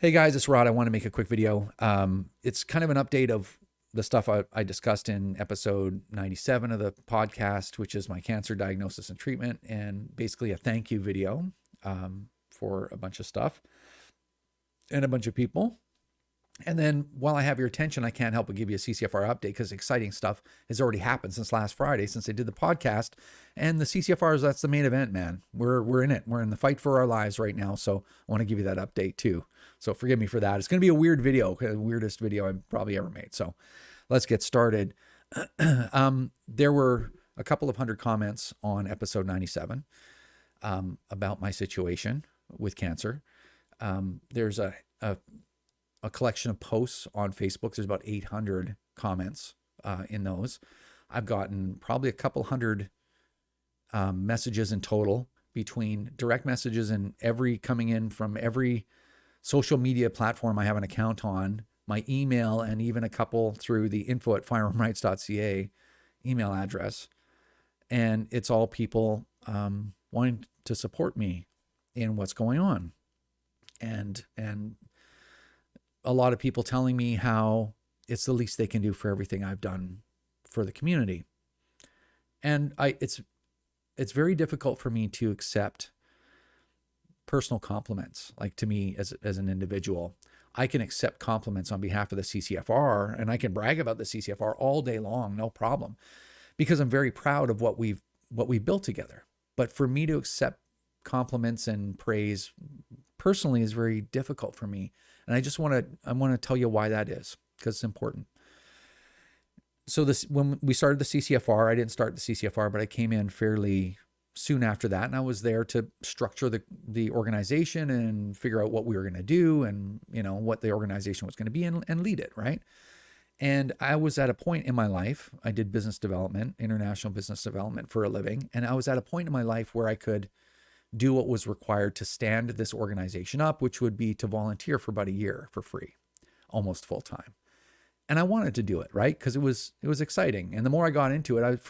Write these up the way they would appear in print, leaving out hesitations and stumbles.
Hey guys, it's Rod. I want to make a quick video. It's kind of an update of the stuff I discussed in episode 97 of the podcast, which is my cancer diagnosis and treatment, and basically a thank you video for a bunch of stuff and a bunch of people. And then while I have your attention, I can't help but give you a CCFR update because exciting stuff has already happened since last Friday, since I did the podcast. And the CCFRs, that's the main event, man. We're in it. We're in the fight for our lives right now. So I want to give you that update too. So forgive me for that. It's going to be a weird video, the weirdest video I've probably ever made. So let's get started. There were a couple of hundred comments on episode 97 about my situation with cancer. There's a collection of posts on Facebook. There's about 800 comments in those. I've gotten probably a couple hundred messages in total, between direct messages and coming in from every social media platform I have an account on, my email, and even a couple through the info@firearmrights.ca email address. And it's all people wanting to support me in what's going on. And a lot of people telling me how it's the least they can do for everything I've done for the community. And it's very difficult for me to accept personal compliments. Like, to me as an individual, I can accept compliments on behalf of the CCFR, and I can brag about the CCFR all day long, no problem, because I'm very proud of what we've built together. But for me to accept compliments and praise personally is very difficult for me. And I want to tell you why that is, because it's important. So when we started the CCFR, I didn't start the CCFR, but I came in fairly soon after that. And I was there to structure the organization and figure out what we were going to do, and, what the organization was going to be, and lead it. Right. And I was at a point in my life, I did business development, international business development for a living. And I was at a point in my life where I could do what was required to stand this organization up, which would be to volunteer for about a year for free, almost full time. And I wanted to do it, right? Because it was exciting. And the more I got into it,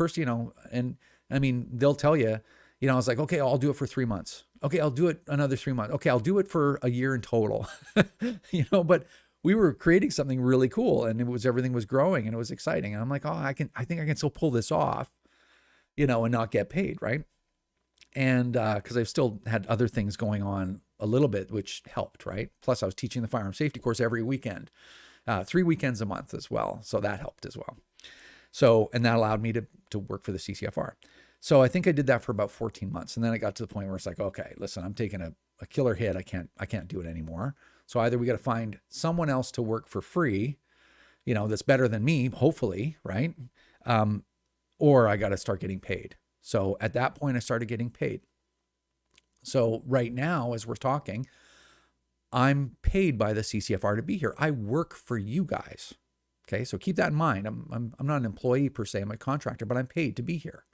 and I mean, they'll tell you, I was like, okay, I'll do it for 3 months. Okay, I'll do it another 3 months. Okay, I'll do it for a year in total. But we were creating something really cool, and everything was growing, and it was exciting. And I'm like, I think I can still pull this off, and not get paid, right? And because I've still had other things going on a little bit, which helped, right? Plus, I was teaching the firearm safety course every weekend, 3 weekends a month as well. So that helped as well. So, and that allowed me to work for the CCFR. So I think I did that for about 14 months. And then I got to the point where it's like, okay, listen, I'm taking a killer hit. I can't do it anymore. So either we got to find someone else to work for free, that's better than me, hopefully, right? Or I got to start getting paid. So at that point, I started getting paid. So right now, as we're talking, I'm paid by the CCFR to be here. I work for you guys. Okay, so keep that in mind. I'm not an employee per se. I'm a contractor, but I'm paid to be here.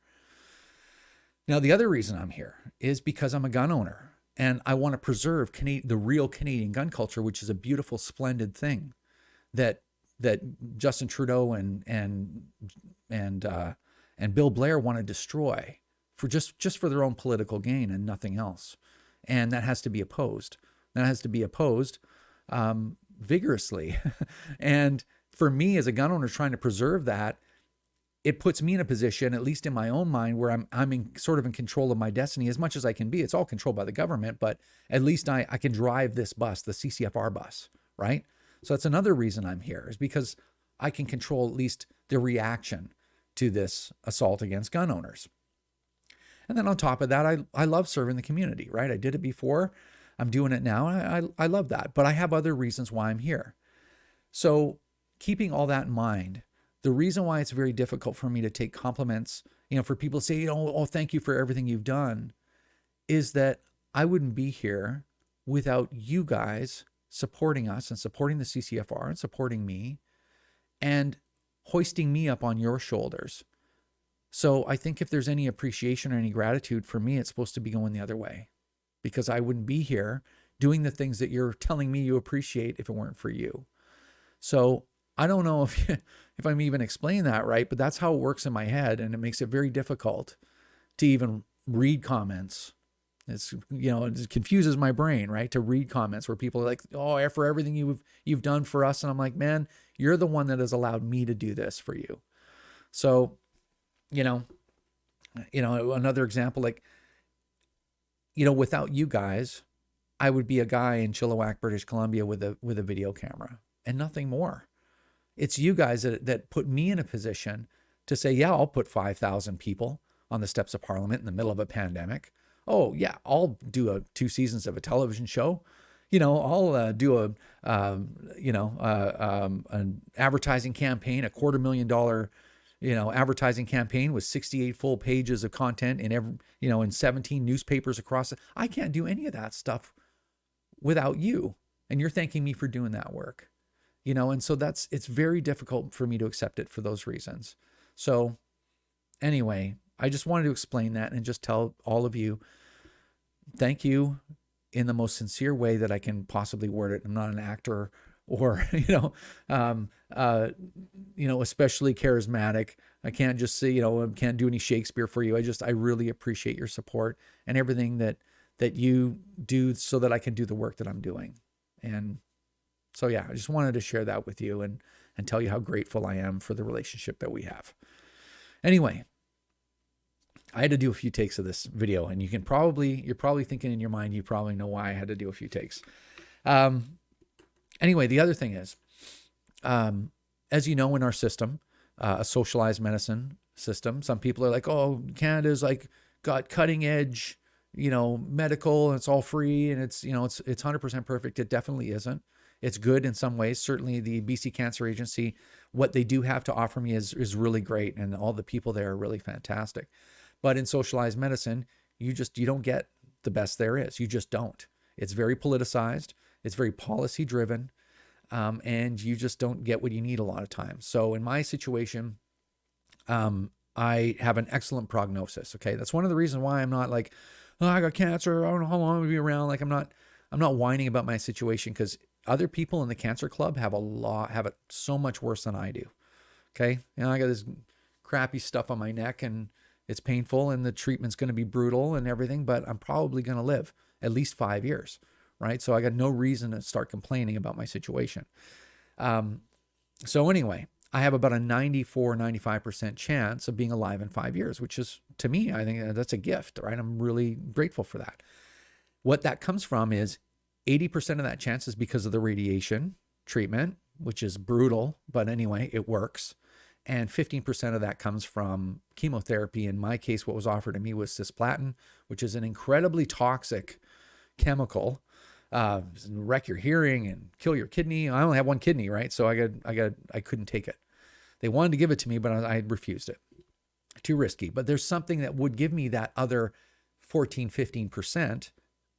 Now, the other reason I'm here is because I'm a gun owner, and I want to preserve the real Canadian gun culture, which is a beautiful, splendid thing that Justin Trudeau and Bill Blair want to destroy for just for their own political gain and nothing else. And that has to be opposed. That has to be opposed vigorously. And for me as a gun owner trying to preserve that, it puts me in a position, at least in my own mind, where I'm sort of in control of my destiny as much as I can be. It's all controlled by the government, but at least I can drive this bus, the CCFR bus, right? So that's another reason I'm here, is because I can control at least the reaction to this assault against gun owners. And then on top of that, I love serving the community, right? I did it before. I'm doing it now. I love that. But I have other reasons why I'm here. So keeping all that in mind, the reason why it's very difficult for me to take compliments, for people to say, oh, thank you for everything you've done, is that I wouldn't be here without you guys supporting us and supporting the CCFR and supporting me and hoisting me up on your shoulders. So I think if there's any appreciation or any gratitude for me, it's supposed to be going the other way, because I wouldn't be here doing the things that you're telling me you appreciate if it weren't for you. So I don't know if I'm even explaining that right, but that's how it works in my head. And it makes it very difficult to even read comments It's, it confuses my brain, right? To read comments where people are like, oh, for everything you've done for us. And I'm like, man, you're the one that has allowed me to do this for you. So, another example, like, without you guys, I would be a guy in Chilliwack, British Columbia with a video camera and nothing more. It's you guys that put me in a position to say, yeah, I'll put 5,000 people on the steps of Parliament in the middle of a pandemic. Oh yeah, I'll do 2 seasons of a television show. I'll do an advertising campaign, $250,000, advertising campaign with 68 full pages of content in 17 newspapers across. I can't do any of that stuff without you. And you're thanking me for doing that work, and so it's very difficult for me to accept it for those reasons. So anyway, I just wanted to explain that and just tell all of you, thank you in the most sincere way that I can possibly word it. I'm not an actor or, especially charismatic. I can't just say, I can't do any Shakespeare for you. I really appreciate your support and everything that you do so that I can do the work that I'm doing. And so, yeah, I just wanted to share that with you and tell you how grateful I am for the relationship that we have. Anyway, I had to do a few takes of this video, and you're probably thinking in your mind, you probably know why I had to do a few takes. Anyway, the other thing is, as you know, in our system, a socialized medicine system, some people are like, oh, Canada's like got cutting edge, medical, and it's all free, and it's 100% perfect. It definitely isn't. It's good in some ways. Certainly the BC Cancer Agency, what they do have to offer me is really great. And all the people there are really fantastic. But in socialized medicine, you don't get the best there is. You just don't. It's very politicized. It's very policy driven. And you just don't get what you need a lot of times. So in my situation, I have an excellent prognosis. Okay. That's one of the reasons why I'm not like, oh, I got cancer. I don't know how long I'll be around. Like I'm not whining about my situation, because other people in the cancer club have it so much worse than I do. Okay. I got this crappy stuff on my neck and it's painful and the treatment's going to be brutal and everything, but I'm probably going to live at least 5 years. Right. So I got no reason to start complaining about my situation. So anyway, I have about a 95% chance of being alive in 5 years, which is, to me, I think that's a gift, right? I'm really grateful for that. What that comes from is 80% of that chance is because of the radiation treatment, which is brutal, but anyway, it works. And 15% of that comes from chemotherapy. In my case, what was offered to me was cisplatin, which is an incredibly toxic chemical, wreck your hearing and kill your kidney. I only have one kidney, right? So I couldn't take it. They wanted to give it to me, but I refused it. Too risky. But there's something that would give me that other 15%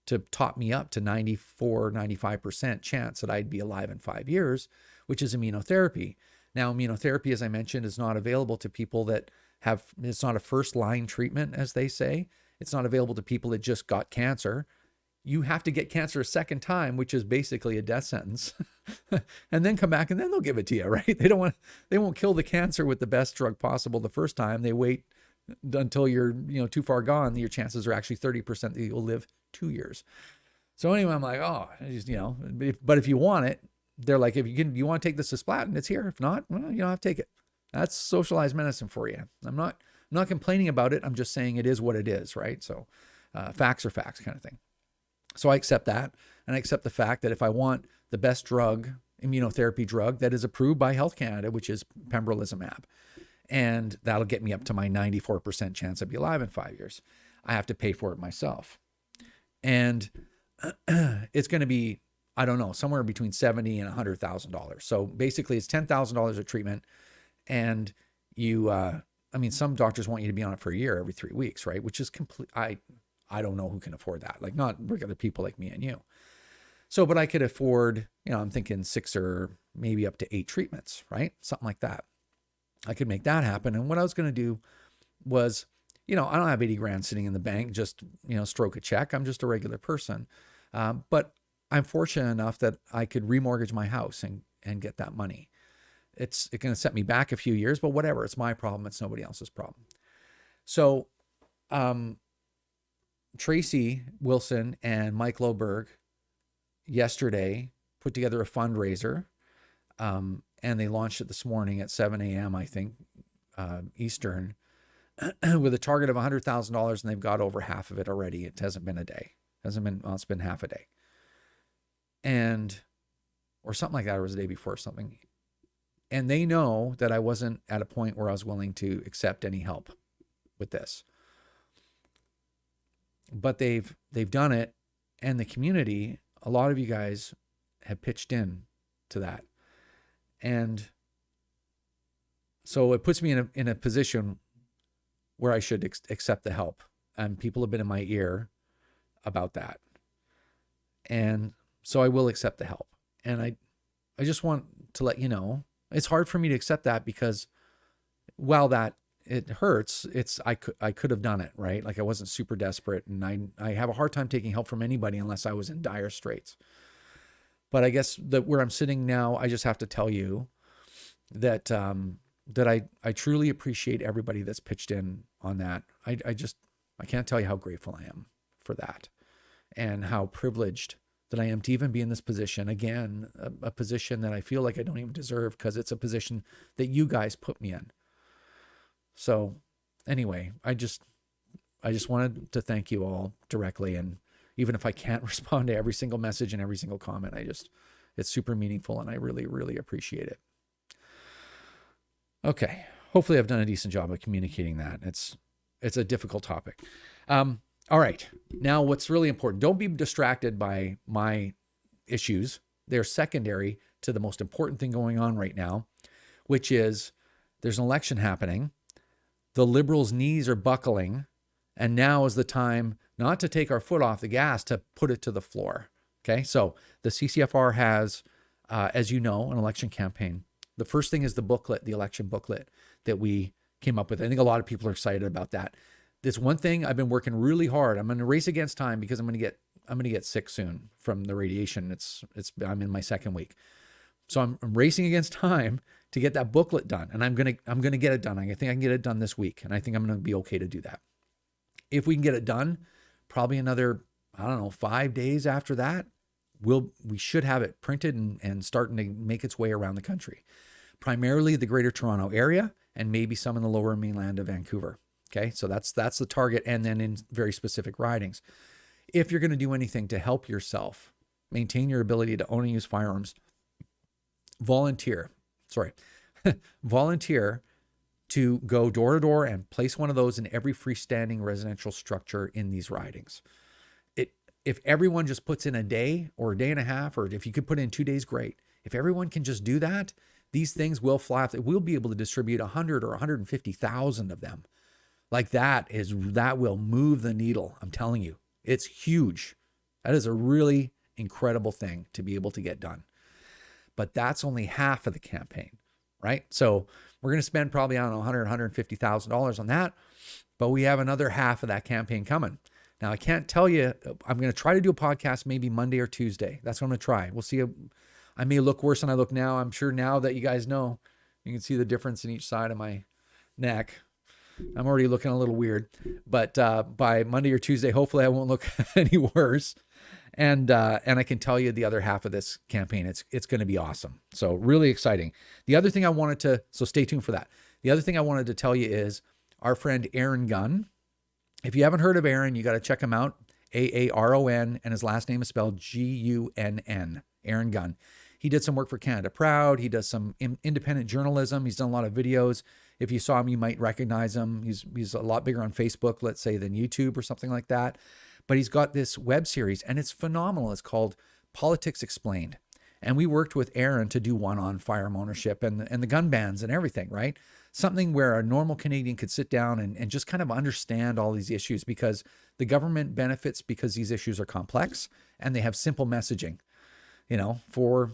to top me up to 95% chance that I'd be alive in 5 years, which is immunotherapy. Now, immunotherapy, as I mentioned, is not available to people that it's not a first line treatment, as they say. It's not available to people that just got cancer. You have to get cancer a second time, which is basically a death sentence, and then come back and then they'll give it to you, right? They won't kill the cancer with the best drug possible the first time. They wait until you're, too far gone. Your chances are actually 30% that you'll live 2 years. So anyway, I'm like, oh, but if you want it, they're like, if you want to take the cisplatin, it's here. If not, well, you don't have to take it. That's socialized medicine for you. I'm not complaining about it. I'm just saying it is what it is, right? So facts are facts kind of thing. So I accept that. And I accept the fact that if I want the best drug, immunotherapy drug that is approved by Health Canada, which is pembrolizumab, and that'll get me up to my 94% chance I'd be alive in 5 years, I have to pay for it myself. And it's going to be, I don't know, somewhere between $70,000 and $100,000. So basically it's $10,000 of treatment. And some doctors want you to be on it for a year, every 3 weeks, right? Which is complete. I don't know who can afford that. Like not regular people like me and you. So, but I could afford, I'm thinking 6 or maybe up to 8 treatments, right? Something like that. I could make that happen. And what I was going to do was, I don't have 80 grand sitting in the bank, just, stroke a check. I'm just a regular person. But I'm fortunate enough that I could remortgage my house and get that money. It's going to set me back a few years, but whatever. It's my problem. It's nobody else's problem. So, Tracy Wilson and Mike Loberg yesterday put together a fundraiser, and they launched it this morning at 7 a.m., I think, Eastern, with a target of $100,000, and they've got over half of it already. It hasn't been a day. It's been half a day. Or something like that, or it was the day before or something. And they know that I wasn't at a point where I was willing to accept any help with this. But they've done it, and the community, a lot of you guys have pitched in to that. And so it puts me in a position where I should accept the help. And people have been in my ear about that. And so I will accept the help. And I just want to let you know, it's hard for me to accept that because while that it hurts, I could have done it, right? Like I wasn't super desperate, and I have a hard time taking help from anybody unless I was in dire straits. But I guess that where I'm sitting now, I just have to tell you that I truly appreciate everybody that's pitched in on that. I can't tell you how grateful I am for that, and how privileged that I am to even be in this position. Again, a position that I feel like I don't even deserve because it's a position that you guys put me in. So anyway, I just wanted to thank you all directly. And even if I can't respond to every single message and every single comment, it's super meaningful, and I really, really appreciate it. Okay. Hopefully I've done a decent job of communicating that. It's a difficult topic. All right. Now, what's really important, don't be distracted by my issues. They're secondary to the most important thing going on right now, which is there's an election happening. The Liberals' knees are buckling, and now is the time not to take our foot off the gas, to put it to the floor. Okay. So the CCFR has, as you know, an election campaign. The first thing is the booklet, the election booklet that we came up with. I think a lot of people are excited about that. This one thing I've been working really hard. I'm going to race against time because I'm going to get sick soon from the radiation. I'm in my second week. So I'm racing against time to get that booklet done, and I'm going to get it done. I think I can get it done this week, and I think I'm going to be okay to do that. If we can get it done, probably another, 5 days after that, we should have it printed and starting to make its way around the country, primarily the Greater Toronto area and maybe some in the Lower Mainland of Vancouver. Okay, so that's the target, and then in very specific ridings. If you're going to do anything to help yourself maintain your ability to own and use firearms, volunteer to go door to door and place one of those in every freestanding residential structure in these ridings. If everyone just puts in a day or a day and a half, or if you could put in 2 days, great. If everyone can just do that, these things will fly off. We'll be able to distribute 100 or 150,000 of them. Like that will move the needle. I'm telling you, it's huge. That is a really incredible thing to be able to get done. But that's only half of the campaign, right? So we're going to spend probably, $100,000, $150,000 on that, but we have another half of that campaign coming. Now, I can't tell you, I'm going to try to do a podcast maybe Monday or Tuesday. That's what I'm going to try. We'll see. I may look worse than I look now. I'm sure now that you guys know, you can see the difference in each side of my neck. I'm already looking a little weird, but by Monday or Tuesday, hopefully I won't look any worse. And I can tell you the other half of this campaign, it's going to be awesome. So really exciting. The other thing so stay tuned for that. The other thing I wanted to tell you is our friend Aaron Gunn. If you haven't heard of Aaron, you got to check him out. Aaron, and his last name is spelled Gunn. Aaron Gunn. He did some work for Canada Proud. He does some independent journalism. He's done a lot of videos. If you saw him, you might recognize him. He's a lot bigger on Facebook, let's say, than YouTube or something like that. But he's got this web series, and it's phenomenal. It's called Politics Explained. And we worked with Aaron to do one on firearm ownership and the gun bans and everything, right? Something where a normal Canadian could sit down and just kind of understand all these issues, because the government benefits because these issues are complex and they have simple messaging, for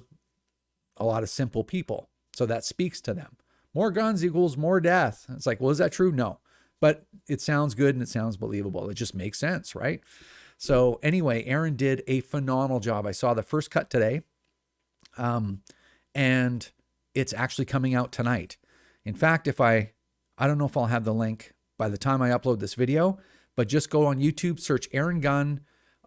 a lot of simple people. So that speaks to them. More guns equals more death. It's like, well, is that true? No. But it sounds good and it sounds believable. It just makes sense, right? So anyway, Aaron did a phenomenal job. I saw the first cut today, and it's actually coming out tonight. In fact, I don't know if I'll have the link by the time I upload this video, but just go on YouTube, search Aaron Gunn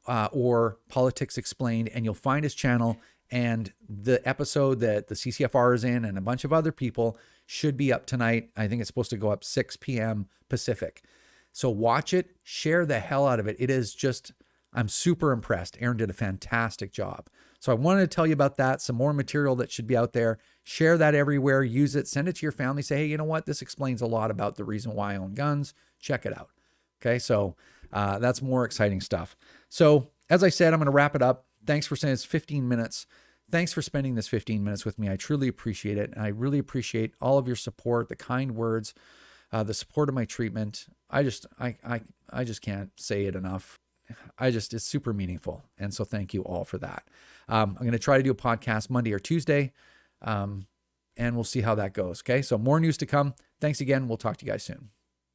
or Politics Explained, and you'll find his channel. And the episode that the CCFR is in and a bunch of other people should be up tonight. I think it's supposed to go up 6 p.m. Pacific. So watch it, share the hell out of it. It is just, I'm super impressed. Aaron did a fantastic job. So I wanted to tell you about that, some more material that should be out there. Share that everywhere, use it, send it to your family. Say, hey, you know what? This explains a lot about the reason why I own guns. Check it out. Okay, so that's more exciting stuff. So as I said, I'm going to wrap it up. Thanks for saying it's 15 minutes. Thanks for spending this 15 minutes with me. I truly appreciate it. And I really appreciate all of your support, the kind words, the support of my treatment. I just can't say it enough. It's super meaningful. And so thank you all for that. I'm going to try to do a podcast Monday or Tuesday, and we'll see how that goes. Okay. So more news to come. Thanks again. We'll talk to you guys soon.